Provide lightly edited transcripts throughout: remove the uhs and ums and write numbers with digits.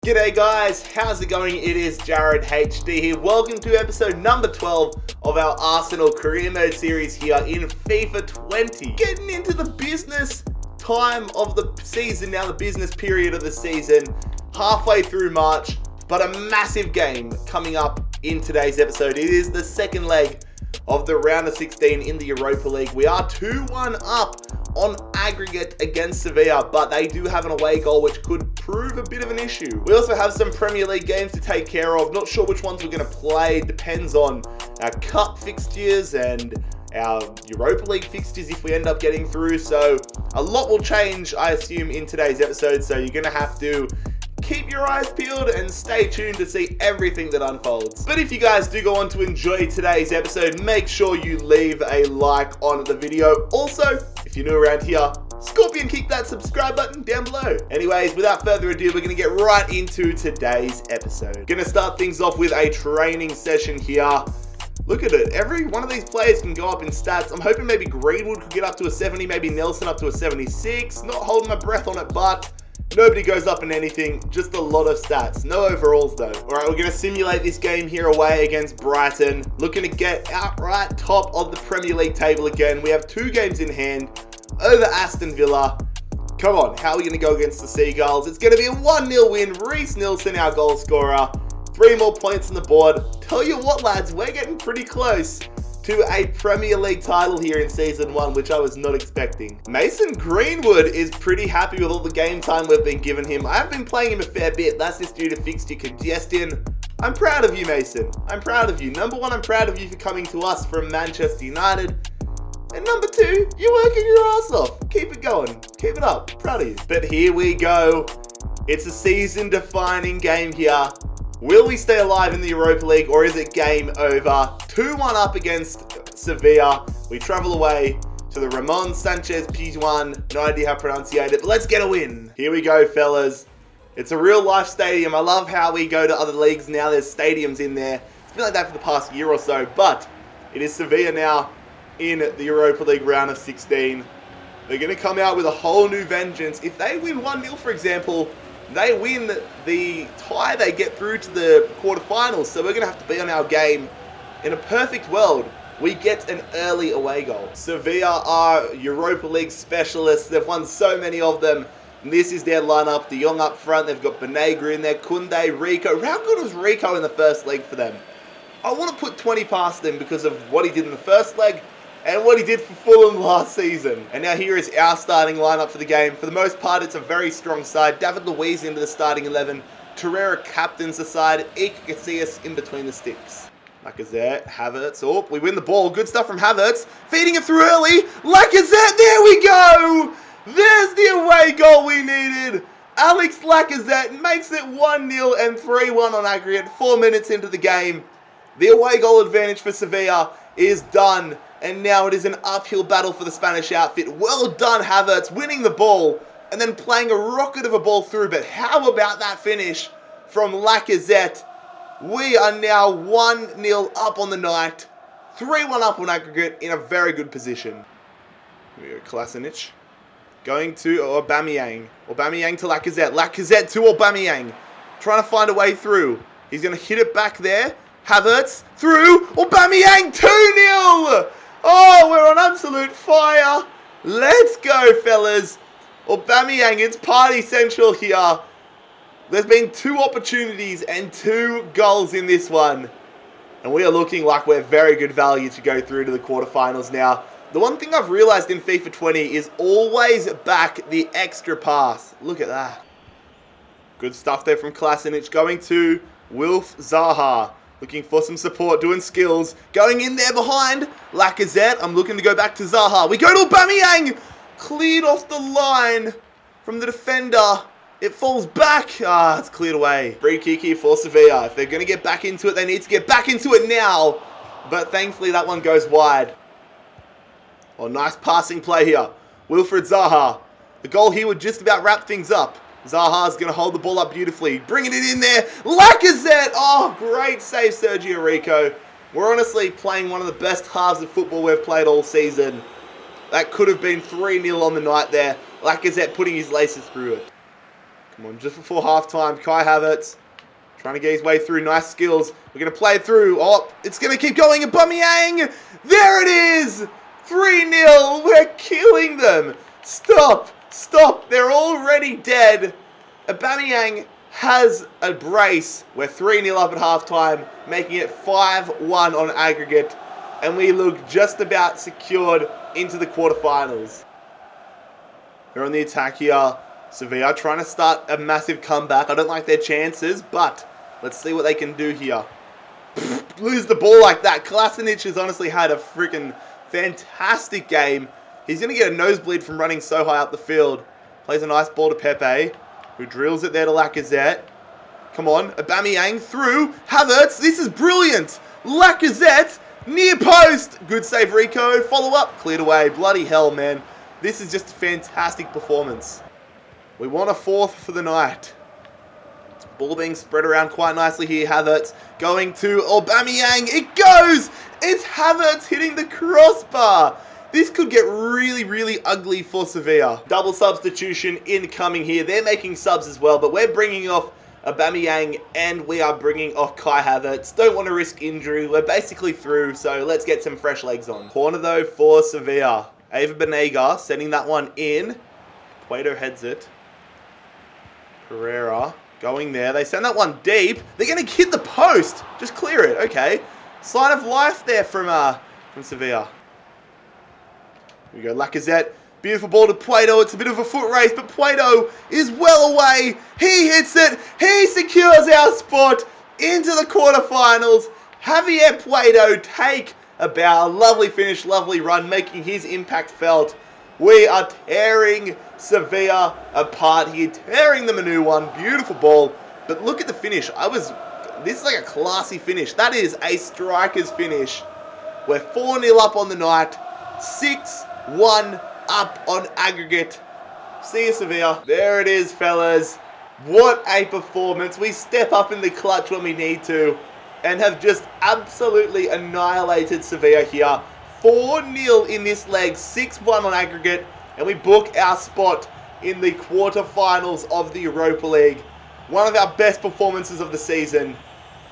G'day guys, how's it going? It is Jared HD here. Welcome to episode number 12 of our Arsenal Career Mode series here in FIFA 20. Getting into the business time of the season now, the business period of the season, halfway through March, but a massive game coming up in today's episode. It is the second leg of the round of 16 in the Europa League. We are 2-1 up on aggregate against Sevilla, but they do have an away goal which could prove a bit of an issue. We also have some Premier League games to take care of. Not sure which ones we're going to play. Depends on our cup fixtures and our Europa League fixtures if we end up getting through. So a lot will change, I assume, in today's episode. So you're going to have to keep your eyes peeled and stay tuned to see everything that unfolds. But if you guys do go on to enjoy today's episode, make sure you leave a like on the video. Also, if you're new around here, Scorpion, kick that subscribe button down below. Anyways, without further ado, we're going to get right into today's episode. Going to start things off with a training session here. Look at it. Every one of these players can go up in stats. I'm hoping maybe Greenwood could get up to a 70, maybe Nelson up to a 76. Not holding my breath on it, but nobody goes up in anything, just a lot of stats. No overalls though. Alright, we're going to simulate this game here away against Brighton. Looking to get outright top of the Premier League table again. We have 2 games in hand over Aston Villa. Come on, how are we going to go against the Seagulls? It's going to be a 1-0 win. Reece Nelson, our goal scorer. 3 more points on the board. Tell you what, lads, we're getting pretty close to a Premier League title here in Season 1, which I was not expecting. Mason Greenwood is pretty happy with all the game time we've been giving him. I have been playing him a fair bit. That's just due to fixture congestion. I'm proud of you, Mason. I'm proud of you. Number 1, I'm proud of you for coming to us from Manchester United. And number 2, you're working your ass off. Keep it going. Keep it up. Proud of you. But here we go. It's a season-defining game here. Will we stay alive in the Europa League, or is it game over? 2-1 up against Sevilla. We travel away to the Ramon Sanchez Pizjuan. No idea how to pronunciate it, but let's get a win. Here we go, fellas. It's a real-life stadium. I love how we go to other leagues now. There's stadiums in there. It's been like that for the past year or so, but it is Sevilla now in the Europa League round of 16. They're going to come out with a whole new vengeance. If they win 1-0, for example, they win the tie, they get through to the quarterfinals. So we're going to have to be on our game. In a perfect world, we get an early away goal. Sevilla are Europa League specialists. They've won so many of them. And this is their lineup. De Jong up front. They've got Banega in there. Koundé, Rico. How good was Rico in the first leg for them? I want to put 20 past him because of what he did in the first leg and what he did for Fulham last season. And now here is our starting lineup for the game. For the most part, it's a very strong side. David Luiz into the starting 11. Torreira captains the side. Iker Casillas in between the sticks. Lacazette, Havertz. Oh, we win the ball. Good stuff from Havertz. Feeding it through early. Lacazette, there we go! There's the away goal we needed. Alex Lacazette makes it 1-0 and 3-1 on aggregate. 4 minutes into the game. The away goal advantage for Sevilla is done. And now it is an uphill battle for the Spanish outfit. Well done, Havertz, winning the ball and then playing a rocket of a ball through. But how about that finish from Lacazette? We are now 1-0 up on the night. 3-1 up on aggregate in a very good position. Here we go, Kolasinac. Going to Aubameyang. Aubameyang to Lacazette. Lacazette to Aubameyang. Trying to find a way through. He's going to hit it back there. Havertz through. Aubameyang 2-0. Oh, we're on absolute fire. Let's go, fellas. Aubameyang, it's party central here. There's been 2 opportunities and 2 goals in this one. And we are looking like we're very good value to go through to the quarterfinals now. The one thing I've realized in FIFA 20 is always back the extra pass. Look at that. Good stuff there from Kolasinac. Going to Wilf Zaha. Looking for some support, doing skills. Going in there behind Lacazette. I'm looking to go back to Zaha. We go to Aubameyang. Cleared off the line from the defender. It falls back. It's cleared away. Free kick here for Sevilla. If they're going to get back into it, they need to get back into it now. But thankfully that one goes wide. Oh, nice passing play here. Wilfried Zaha. The goal here would just about wrap things up. Zaha's going to hold the ball up beautifully. Bringing it in there. Lacazette. Oh, great save, Sergio Rico. We're honestly playing one of the best halves of football we've played all season. That could have been 3-0 on the night there. Lacazette putting his laces through it. Come on, just before halftime, Kai Havertz trying to get his way through. Nice skills. We're going to play it through. Oh, it's going to keep going. Aubameyang. There it is. 3-0. We're killing them. Stop. Stop. They're already dead. Aubameyang has a brace. We're 3-0 up at halftime, making it 5-1 on aggregate. And we look just about secured into the quarterfinals. They're on the attack here. Sevilla trying to start a massive comeback. I don't like their chances, but let's see what they can do here. Lose the ball like that. Kolasinac has honestly had a freaking fantastic game. He's going to get a nosebleed from running so high up the field. Plays a nice ball to Pepe, who drills it there to Lacazette. Come on, Aubameyang through. Havertz, this is brilliant. Lacazette, near post. Good save, Rico. Follow up, cleared away. Bloody hell, man. This is just a fantastic performance. We want a fourth for the night. Ball being spread around quite nicely here. Havertz going to Aubameyang. It goes! It's Havertz hitting the crossbar. This could get really, really ugly for Sevilla. Double substitution incoming here. They're making subs as well, but we're bringing off Aubameyang and we are bringing off Kai Havertz. Don't want to risk injury. We're basically through, so let's get some fresh legs on. Corner though for Sevilla. Ava Banega sending that one in. Cueto heads it. Pereira going there. They send that one deep. They're going to hit the post. Just clear it. Okay. Sign of life there from Sevilla. Here we go. Lacazette. Beautiful ball to Cueto. It's a bit of a foot race, but Cueto is well away. He hits it. He secures our spot into the quarterfinals. Javier Cueto take a bow. Lovely finish, lovely run, making his impact felt. We are tearing Sevilla apart here, tearing them a new one. Beautiful ball. But look at the finish. This is like a classy finish. That is a striker's finish. We're 4-0 up on the night. 6-1 up on aggregate. See you, Sevilla. There it is, fellas. What a performance. We step up in the clutch when we need to and have just absolutely annihilated Sevilla here. 4-0 in this leg, 6-1 on aggregate, and we book our spot in the quarterfinals of the Europa League. One of our best performances of the season.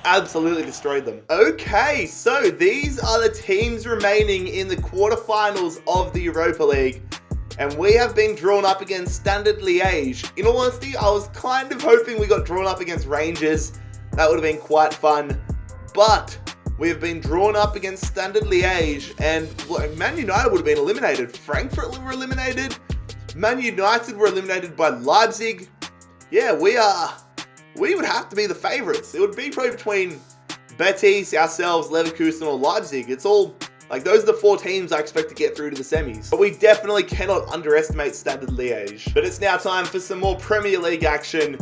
Absolutely destroyed them. Okay, so these are the teams remaining in the quarterfinals of the Europa League. And we have been drawn up against Standard Liège. In all honesty, I was kind of hoping we got drawn up against Rangers. That would have been quite fun. But we have been drawn up against Standard Liège, and Man United would have been eliminated. Frankfurt were eliminated. Man United were eliminated by Leipzig. Yeah, we would have to be the favourites. It would be probably between Betis, ourselves, Leverkusen, or Leipzig. It's all, like, those are the four teams I expect to get through to the semis. But we definitely cannot underestimate Standard Liège. But it's now time for some more Premier League action.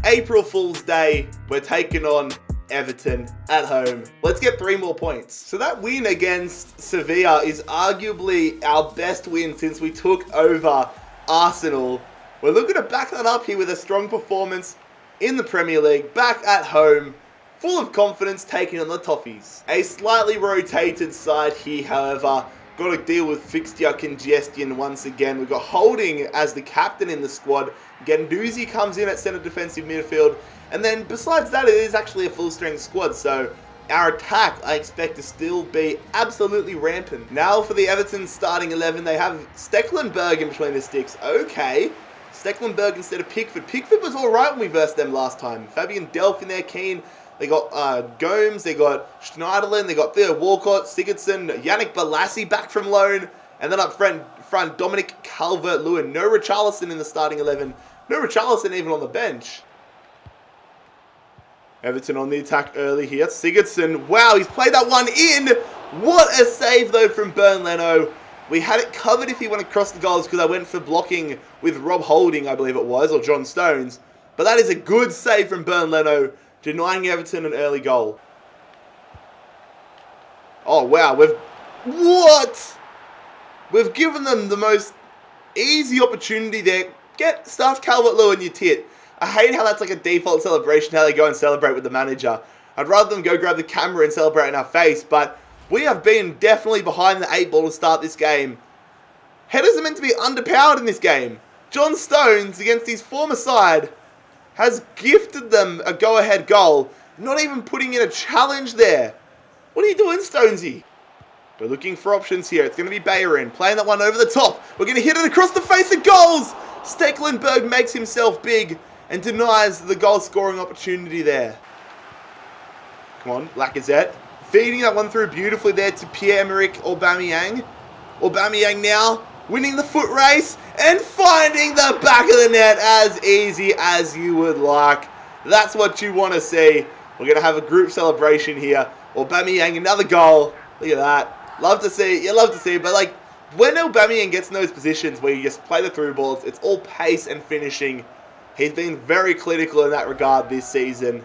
April Fool's Day, we're taking on Everton at home. Let's get 3 more points. So that win against Sevilla is arguably our best win since we took over Arsenal. We're looking to back that up here with a strong performance in the Premier League, back at home, full of confidence, taking on the Toffees. A slightly rotated side here, however. Got to deal with fixture congestion once again. We've got Holding as the captain in the squad. Guendouzi comes in at centre defensive midfield. And then besides that, it is actually a full-strength squad. So our attack, I expect to still be absolutely rampant. Now for the Everton starting 11, they have Stecklenburg in between the sticks. Okay. Stecklenburg instead of Pickford. Pickford was alright when we versed them last time. Fabian Delph in there, Keane. They got Gomes, they got Schneiderlin, they got Theo Walcott, Sigurdsson, Yannick Bolasie back from loan. And then up front Dominic Calvert-Lewin. No Richarlison in the starting 11. No Richarlison even on the bench. Everton on the attack early here. Sigurdsson, wow, he's played that one in. What a save though from Bernd Leno. We had it covered if he went across the goals because I went for blocking with Rob Holding, I believe it was, or John Stones. But that is a good save from Bernd Leno, denying Everton an early goal. Oh, wow. We've given them the most easy opportunity there. Get stuffed Calvert-Lewin, you tit. I hate how that's like a default celebration, how they go and celebrate with the manager. I'd rather them go grab the camera and celebrate in our face, but we have been definitely behind the 8 ball to start this game. Headers are meant to be underpowered in this game. John Stones against his former side has gifted them a go-ahead goal. Not even putting in a challenge there. What are you doing, Stonesy? We're looking for options here. It's going to be Bayern playing that one over the top. We're going to hit it across the face of goals. Stecklenburg makes himself big and denies the goal scoring opportunity there. Come on, Lacazette. Feeding that one through beautifully there to Pierre-Emerick Aubameyang. Aubameyang now winning the foot race and finding the back of the net as easy as you would like. That's what you want to see. We're going to have a group celebration here. Aubameyang, another goal. Look at that. Love to see. You love to see. But like when Aubameyang gets in those positions where you just play the through balls, it's all pace and finishing. He's been very clinical in that regard this season.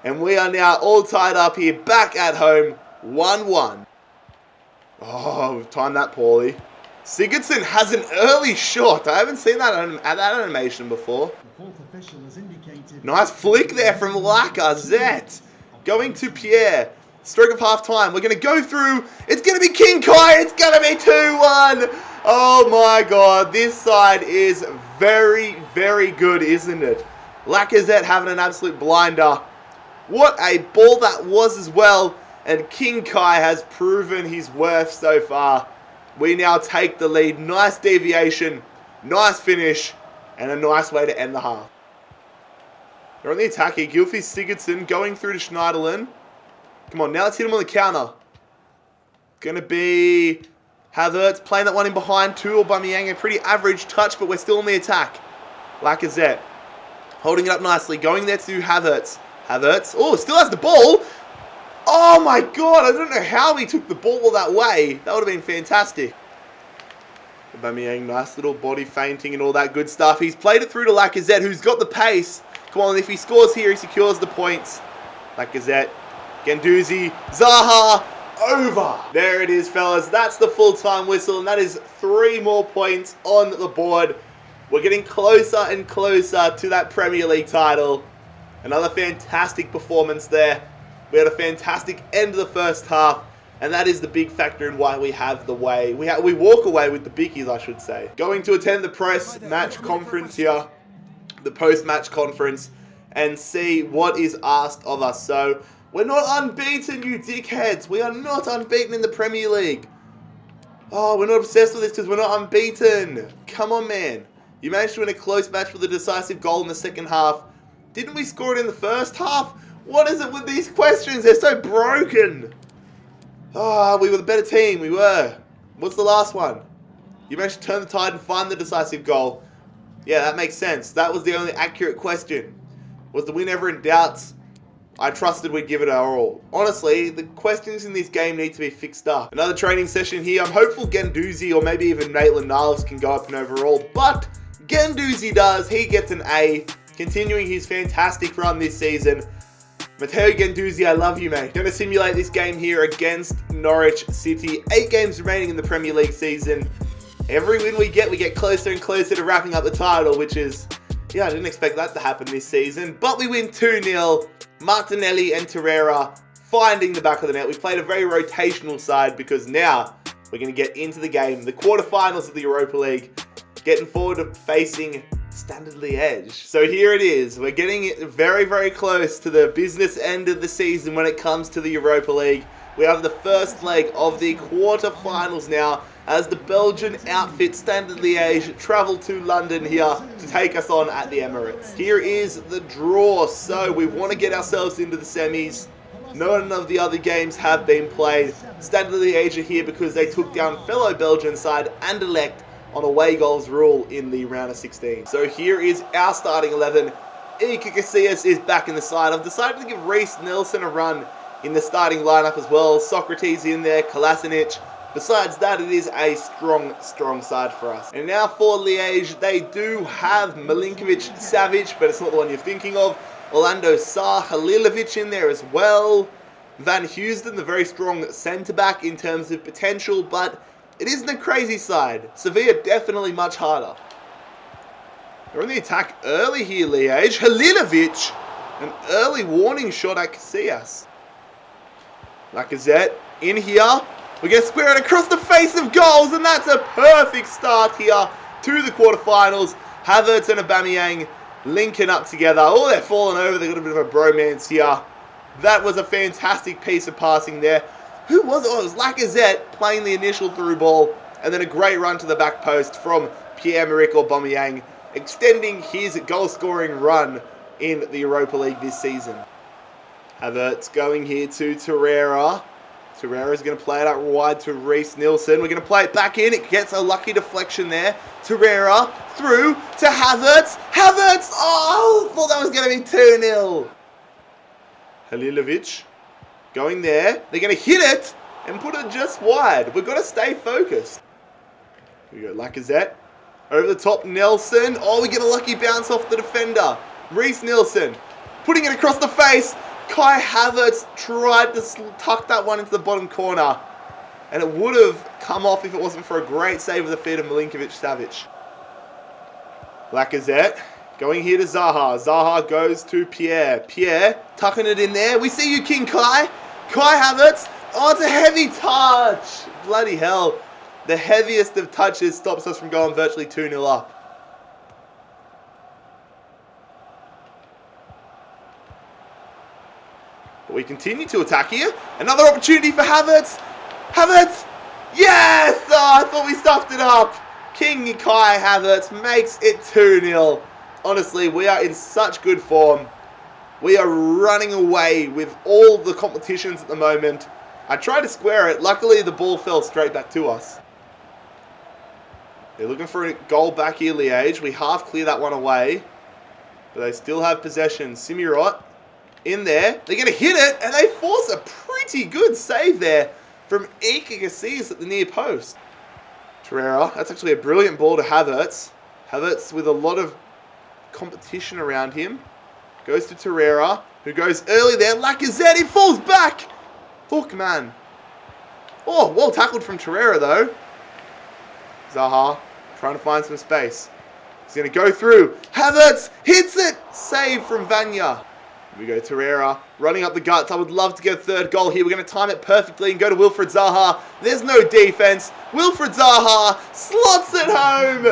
And we are now all tied up here back at home. 1-1. Oh, we've timed that poorly. Sigurdsson has an early shot. I haven't seen that animation before. Nice flick there from Lacazette. Going to Pierre. Stroke of half time. We're going to go through. It's going to be King Kai. It's going to be 2-1. Oh my god. This side is very, very good, isn't it? Lacazette having an absolute blinder. What a ball that was as well. And King Kai has proven his worth so far. We now take the lead. Nice deviation. Nice finish. And a nice way to end the half. They're on the attack here. Gylfi Sigurdsson going through to Schneiderlin. Come on, now let's hit him on the counter. Going to be Havertz playing that one in behind to Aubameyang. A pretty average touch, but we're still on the attack. Lacazette holding it up nicely. Going there to Havertz. Havertz. Oh, still has the ball. Oh my god, I don't know how he took the ball that way. That would have been fantastic. Aubameyang, nice little body feinting and all that good stuff. He's played it through to Lacazette, who's got the pace. Come on, if he scores here, he secures the points. Lacazette. Guendouzi, Zaha, over. There it is, fellas. That's the full-time whistle, and that is 3 more points on the board. We're getting closer and closer to that Premier League title. Another fantastic performance there. We had a fantastic end of the first half, and that is the big factor in why we have the way. We walk away with the bickies, I should say. Going to attend the press match conference here, the post-match conference, and see what is asked of us. So, we're not unbeaten, you dickheads. We are not unbeaten in the Premier League. Oh, we're not obsessed with this because we're not unbeaten. Come on, man. You managed to win a close match with a decisive goal in the second half. Didn't we score it in the first half? What is it with these questions? They're so broken. Ah, we were the better team. We were. What's the last one? You managed to turn the tide and find the decisive goal. Yeah, that makes sense. That was the only accurate question. Was the win ever in doubt? I trusted we'd give it our all. Honestly, the questions in this game need to be fixed up. Another training session here. I'm hopeful Guendouzi or maybe even Maitland-Niles can go up and overall. But Guendouzi does. He gets an A. Continuing his fantastic run this season. Matteo Guendouzi, I love you, mate. Going to simulate this game here against Norwich City. 8 games remaining in the Premier League season. Every win we get closer and closer to wrapping up the title, which is, yeah, I didn't expect that to happen this season. But we win 2-0. Martinelli and Torreira finding the back of the net. We played a very rotational side because now we're going to get into the game. The quarterfinals of the Europa League. Getting forward to facing Standard Liège. So here it is. We're getting very, very close to the business end of the season when it comes to the Europa League. We have the first leg of the quarterfinals now as the Belgian outfit Standard Liège travel to London here to take us on at the Emirates. Here is the draw. So we want to get ourselves into the semis. None of the other games have been played. Standard Liège are here because they took down fellow Belgian side Anderlecht on away goals rule in the round of 16. So here is our starting 11. Iker Casillas is back in the side. I've decided to give Reece Nelson a run in the starting lineup as well. Socrates in there, Kolasinac. Besides that, it is a strong side for us. And now for Liège, they do have Milinkovic-Savic, but it's not the one you're thinking of. Orlando Sarr, Halilovic in there as well. Van Heusden, the very strong centre-back in terms of potential, but it isn't a crazy side. Sevilla definitely much harder. They're on the attack early here, Liège. Halilovic, an early warning shot at Casillas. Lacazette in here. We're going to square it across the face of goals, and that's a perfect start here to the quarterfinals. Havertz and Aubameyang linking up together. Oh, they're falling over. They've got a bit of a bromance here. That was a fantastic piece of passing there. Who was it? Oh, it was Lacazette playing the initial through ball, and then a great run to the back post from Pierre-Emerick Aubameyang, extending his goal-scoring run in the Europa League this season. Havertz going here to Torreira. Torreira's going to play it out wide to Reiss Nelson. We're going to play it back in. It gets a lucky deflection there. Torreira through to Havertz. Havertz! Oh, thought that was going to be 2-0. Halilovic going there. They're going to hit it and put it just wide. We've got to stay focused. Here we go, Lacazette. Over the top, Nelson. Oh, we get a lucky bounce off the defender. Reiss Nelson putting it across the face. Kai Havertz tried to tuck that one into the bottom corner, and it would have come off if it wasn't for a great save with the feet of Milinkovic-Savic. Lacazette going here to Zaha. Zaha goes to Pierre. Pierre tucking it in there. We see you, King Kai. Kai Havertz. Oh, it's a heavy touch. Bloody hell. The heaviest of touches stops us from going virtually 2-0 up. But we continue to attack here. Another opportunity for Havertz. Havertz! Yes! Oh, I thought we stuffed it up. King Kai Havertz makes it 2-0. Honestly, we are in such good form. We are running away with all the competitions at the moment. I tried to square it. Luckily, the ball fell straight back to us. They're looking for a goal back here, Liège. We half clear that one away. But they still have possession. Simirot in there. They're going to hit it, and they force a pretty good save there from Iker Casillas at the near post. Torreira, that's actually a brilliant ball to Havertz. Havertz with a lot of competition around him. Goes to Torreira, who goes early there. Lacazette, he falls back. Hook, man. Oh, well tackled from Torreira, though. Zaha trying to find some space. He's going to go through. Havertz hits it. Save from Vanya. Here we go, Torreira running up the guts. I would love to get a third goal here. We're going to time it perfectly and go to Wilfried Zaha. There's no defense. Wilfried Zaha slots it home.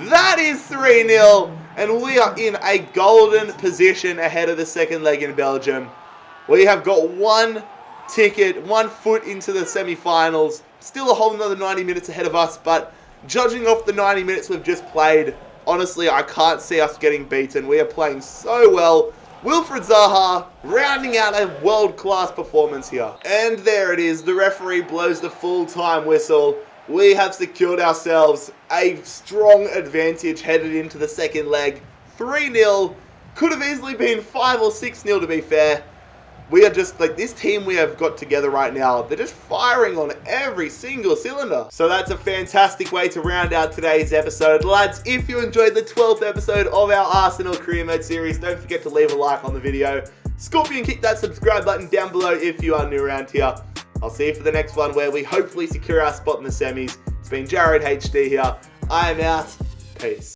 That is 3-0. And we are in a golden position ahead of the second leg in Belgium. We have got one ticket, 1 foot into the semi-finals. Still a whole another 90 minutes ahead of us, but judging off the 90 minutes we've just played, honestly, I can't see us getting beaten. We are playing so well. Wilfried Zaha rounding out a world-class performance here. And there it is. The referee blows the full-time whistle. We have secured ourselves a strong advantage headed into the second leg. 3-0. Could have easily been 5 or 6-0 to be fair. We are just, like, this team we have got together right now, they're just firing on every single cylinder. So that's a fantastic way to round out today's episode. Lads, if you enjoyed the 12th episode of our Arsenal Career Mode series, don't forget to leave a like on the video. Scorpion, kick that subscribe button down below if you are new around here. I'll see you for the next one where we hopefully secure our spot in the semis. It's been Jared HD here. I am out. Peace.